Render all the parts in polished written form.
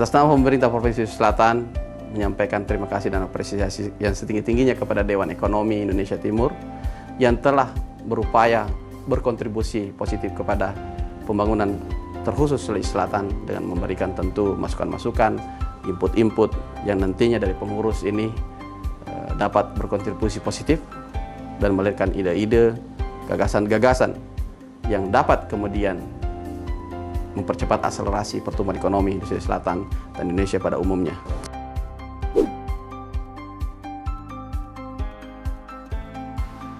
Atas nama pemerintah Provinsi Selatan, menyampaikan terima kasih dan apresiasi yang setinggi-tingginya kepada Dewan Ekonomi Indonesia Timur yang telah berupaya berkontribusi positif kepada pembangunan terkhusus Sulawesi Selatan dengan memberikan tentu masukan-masukan, input-input yang nantinya dari pengurus ini dapat berkontribusi positif dan melahirkan ide-ide, gagasan-gagasan yang dapat kemudian mempercepat akselerasi pertumbuhan ekonomi di Sulawesi Selatan dan Indonesia pada umumnya.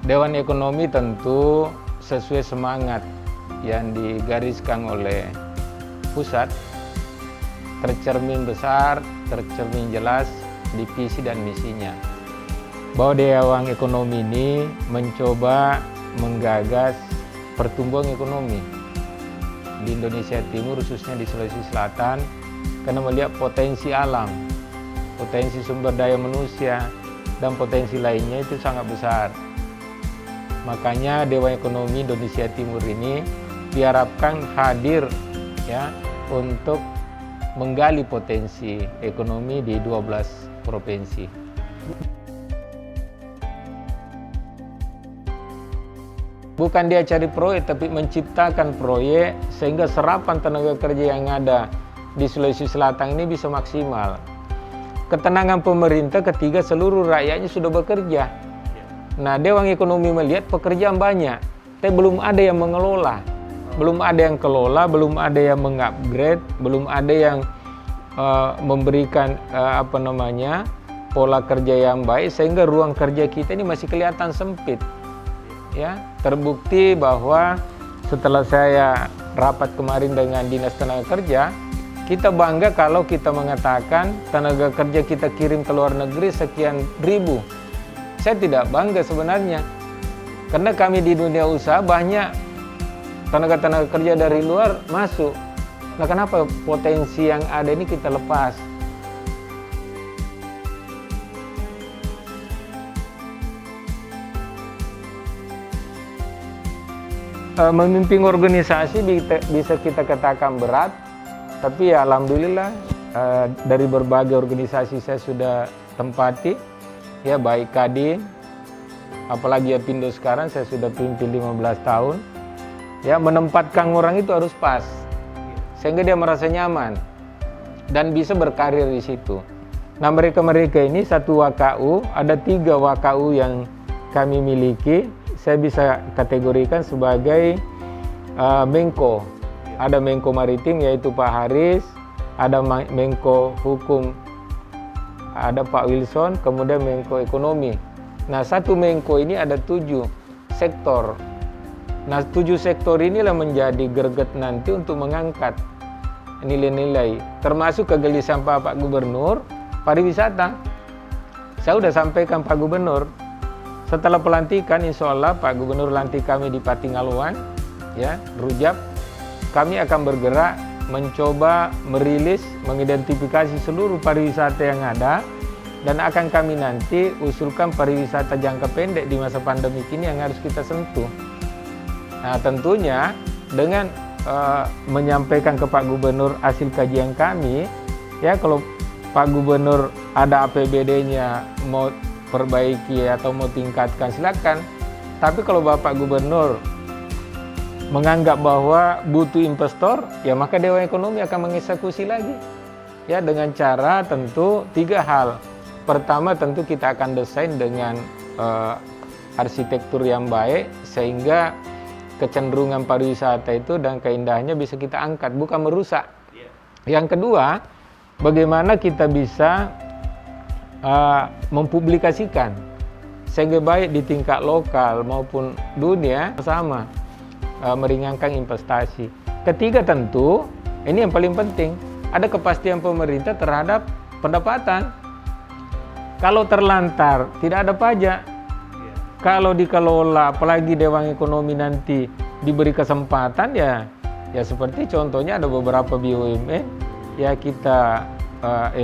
Dewan Ekonomi tentu sesuai semangat yang digariskan oleh pusat, tercermin besar, tercermin jelas di visi dan misinya. Bahwa Dewan Ekonomi ini mencoba menggagas pertumbuhan ekonomi di Indonesia Timur, khususnya di Sulawesi Selatan, karena melihat potensi alam, potensi sumber daya manusia, dan potensi lainnya itu sangat besar. Makanya Dewan Ekonomi Indonesia Timur ini diharapkan hadir ya untuk menggali potensi ekonomi di 12 provinsi. Bukan dia cari proyek, tapi menciptakan proyek sehingga serapan tenaga kerja yang ada di Sulawesi Selatan ini bisa maksimal. Ketenangan pemerintah ketika seluruh rakyatnya sudah bekerja. Nah, Dewan Ekonomi melihat pekerjaan banyak, tapi belum ada yang mengelola. Belum ada yang kelola, belum ada yang mengupgrade, belum ada yang memberikan pola kerja yang baik, sehingga ruang kerja kita ini masih kelihatan sempit. Ya, terbukti bahwa setelah saya rapat kemarin dengan Dinas Tenaga Kerja, kita bangga kalau kita mengatakan tenaga kerja kita kirim ke luar negeri sekian ribu. Saya tidak bangga sebenarnya, karena kami di dunia usaha banyak tenaga kerja dari luar masuk. Nah, kenapa potensi yang ada ini kita lepas? Memimpin organisasi bisa kita katakan berat, tapi ya alhamdulillah dari berbagai organisasi saya sudah tempati, ya baik Kadin, apalagi Apindo sekarang saya sudah pimpin 15 tahun. Ya, menempatkan orang itu harus pas, sehingga dia merasa nyaman dan bisa berkarir di situ. Nah, mereka ini satu WKU, ada 3 WKU yang kami miliki. Saya bisa kategorikan sebagai Menko. Ada Menko Maritim yaitu Pak Haris, ada Menko Hukum ada Pak Wilson, kemudian Menko Ekonomi. Nah, satu Menko ini ada 7 sektor. Nah, 7 sektor inilah menjadi greget nanti untuk mengangkat nilai-nilai, termasuk kegelisahan Pak Gubernur pariwisata. Saya sudah sampaikan Pak Gubernur, setelah pelantikan, insya Allah Pak Gubernur lantik kami di Patingaluan, ya, Rujab, kami akan bergerak mencoba merilis, mengidentifikasi seluruh pariwisata yang ada, dan akan kami nanti usulkan pariwisata jangka pendek di masa pandemi ini yang harus kita sentuh. Nah, tentunya dengan menyampaikan ke Pak Gubernur hasil kajian kami, ya kalau Pak Gubernur ada APBD-nya mau perbaiki atau mau tingkatkan, silakan. Tapi kalau Bapak Gubernur menganggap bahwa butuh investor, ya maka Dewan Ekonomi akan mengeksekusi lagi. Ya, dengan cara tentu 3 hal. Pertama, tentu kita akan desain dengan arsitektur yang baik, sehingga kecenderungan pariwisata itu dan keindahannya bisa kita angkat, bukan merusak. Yang kedua, bagaimana kita bisa mempublikasikan sehingga baik di tingkat lokal maupun dunia sama meringankan investasi. Ketiga, tentu ini yang paling penting, ada kepastian pemerintah terhadap pendapatan. Kalau terlantar tidak ada pajak, kalau dikelola apalagi Dewan Ekonomi nanti diberi kesempatan, ya seperti contohnya ada beberapa BUMN ya kita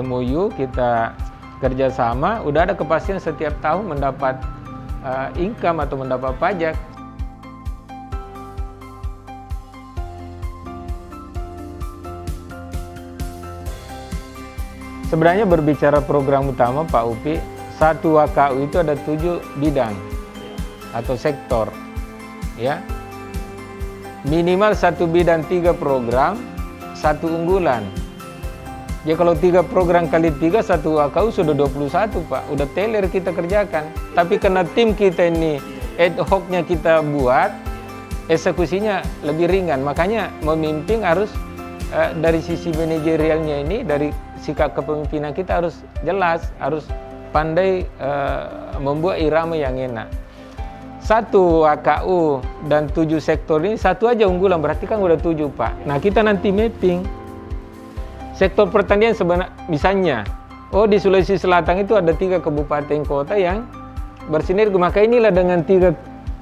MOU, kita kerjasama, udah ada kepastian setiap tahun mendapat income atau mendapat pajak. Sebenarnya berbicara program utama Pak Upi, satu WKU itu ada 7 bidang atau sektor, ya. Minimal satu bidang 3 program, 1 unggulan. Ya kalau 3 program kali 3, satu WKU sudah 21 Pak, udah teler kita kerjakan. Tapi karena tim kita ini ad hoc-nya kita buat, eksekusinya lebih ringan. Makanya memimpin harus dari sisi manajerialnya ini, dari sikap kepemimpinan kita harus jelas, harus pandai membuat irama yang enak. Satu WKU dan 7 sektor ini, satu aja unggulan, berarti kan udah 7 Pak. Nah kita nanti mapping sektor pertanian sebenarnya, misalnya, oh di Sulawesi Selatan itu ada 3 kabupaten kota yang bersinergi, maka inilah dengan 3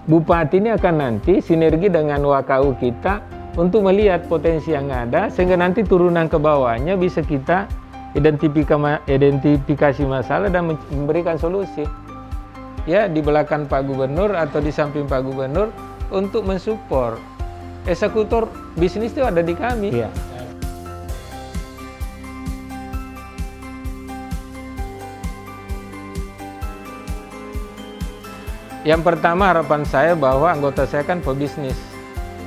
bupati ini akan nanti sinergi dengan WKU kita untuk melihat potensi yang ada, sehingga nanti turunan ke bawahnya bisa kita identifikasi masalah dan memberikan solusi. Ya, di belakang Pak Gubernur atau di samping Pak Gubernur untuk mensupport. Eksekutor bisnis itu ada di kami. Iya. Yang pertama, harapan saya bahwa anggota saya kan pebisnis.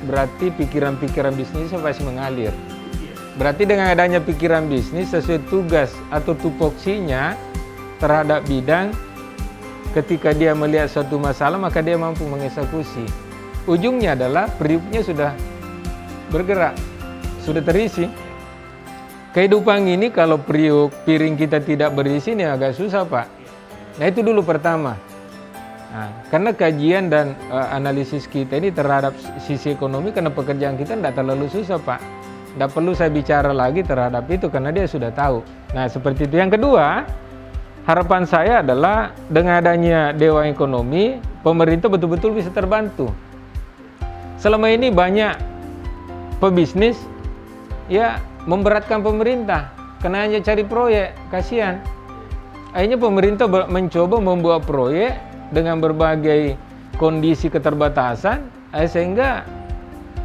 Berarti pikiran-pikiran bisnis pasti mengalir. Berarti dengan adanya pikiran bisnis sesuai tugas atau tupoksinya terhadap bidang, ketika dia melihat suatu masalah maka dia mampu mengeksekusi. Ujungnya adalah periuknya sudah bergerak, sudah terisi. Kehidupan ini kalau periuk piring kita tidak berisi ini agak susah Pak. Nah itu dulu pertama. Nah, karena kajian dan analisis kita ini terhadap sisi ekonomi, karena pekerjaan kita tidak terlalu susah Pak. Tidak perlu saya bicara lagi terhadap itu karena dia sudah tahu. Nah seperti itu. Yang kedua, harapan saya adalah dengan adanya Dewan Ekonomi, pemerintah betul-betul bisa terbantu. Selama ini banyak pebisnis ya memberatkan pemerintah karena hanya cari proyek, kasihan. Akhirnya pemerintah mencoba membuat proyek dengan berbagai kondisi keterbatasan, sehingga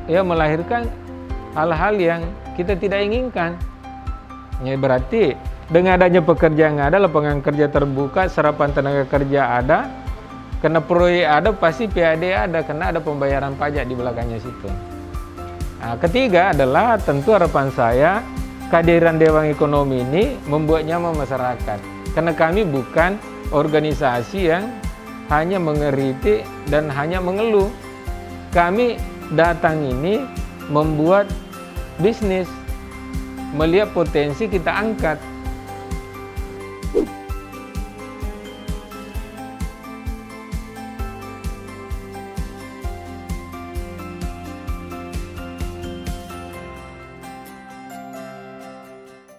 ya melahirkan hal-hal yang kita tidak inginkan. Ya berarti dengan adanya pekerjaan ada, lapangan kerja terbuka, serapan tenaga kerja ada, karena proyek ada, pasti PAD ada, karena ada pembayaran pajak di belakangnya situ. Nah, ketiga adalah tentu harapan saya kehadiran Dewan Ekonomi ini membuat nyaman masyarakat, karena kami bukan organisasi yang hanya mengeritik dan hanya mengeluh. Kami datang ini membuat bisnis, melihat potensi kita angkat.